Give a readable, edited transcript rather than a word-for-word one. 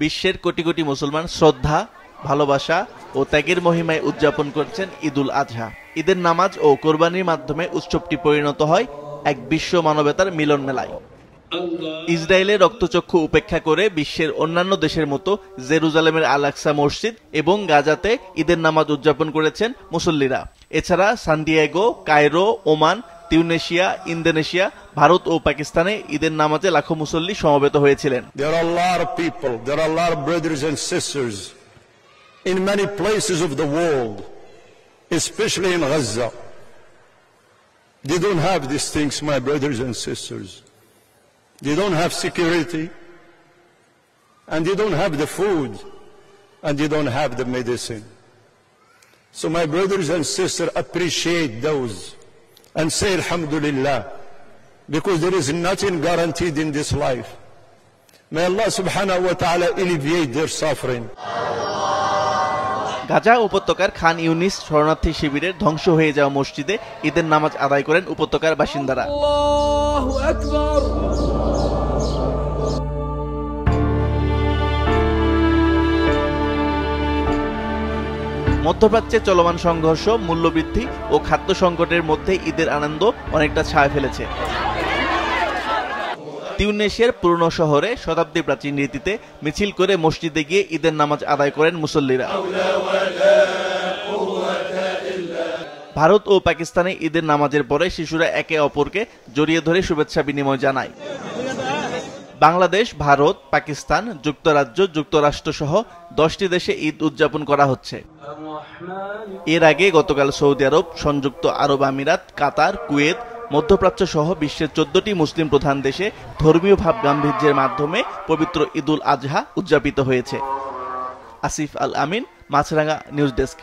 বিশ্বের কোটি কোটি মুসলমান শ্রদ্ধা, ভালোবাসা ও ত্যাগের মহিমায় উদযাপন করছেন ঈদুল আজহা। ঈদের নামাজ ও কোরবানির মাধ্যমে উৎসবটি পরিণত হয় এক বিশ্ব মানবতার মিলন মেলায়। ইসরায়েলের রক্তচক্ষু উপেক্ষা করে বিশ্বের অন্যান্য দেশের মতো জেরুজালেমের আল আকসা মসজিদ এবং গাজাতে ঈদের নামাজ উদযাপন করেছেন মুসল্লিরা। এছাড়া San Diego, Cairo, Oman, Tunisia, Indonesia, Bharat ও পাকিস্তানে ঈদের নামাজে লাখো মুসল্লি সমবেত হয়েছিলেন। There are a lot of people, there are a lot of brothers and sisters in many places of the world, especially in Gaza. They don't have these things, my brothers and sisters. They don't have security, and they don't have the food, and they don't have the medicine. So my brothers and sisters, appreciate those and say Alhamdulillah, because there is nothing guaranteed in this life. May Allah subhanahu wa ta'ala alleviate their suffering. Gaza উপত্যকার খান ইউনিস শরণার্থী শিবিরের ধ্বংস হয়ে যাওয়া মসজিদে ঈদের নামাজ আদায় করেন উপত্যকার বাসিন্দারা। আল্লাহু আকবার। মধ্যপ্রাচ্যে চলমান সংঘর্ষ, মূল্যবৃদ্ধি ও খাদ্য সংকটের মধ্যে ঈদের আনন্দ অনেকটা ছায়া ফেলেছে। তিউনেশিয়ার পুরনো শহরে শতাব্দী প্রাচীন রীতিতে মিছিল করে মসজিদে গিয়ে ঈদের নামাজ আদায় করেন মুসল্লিরা। ভারত ও পাকিস্তানে ঈদের নামাজের পরে শিশুরা একে অপরকে জড়িয়ে ধরে শুভেচ্ছা বিনিময় জানায়। বাংলাদেশ, ভারত, পাকিস্তান, যুক্তরাজ্য, যুক্তরাষ্ট্র সহ 10টি দেশে ঈদ উদযাপন করা হচ্ছে। এর আগে গতকাল সৌদি আরব, সংযুক্ত আরব আমিরাত, কাতার, কুয়েত, মধ্যপ্রাচ্য সহ বিশ্বের 14টি মুসলিম প্রধান দেশে ধর্মীয় ভাব গাম্ভীর্যের মাধ্যমে পবিত্র ঈদুল আজহা উদযাপিত হয়েছে। আসিফ আল আমিন, মাছরাঙ্গা নিউজ ডেস্ক।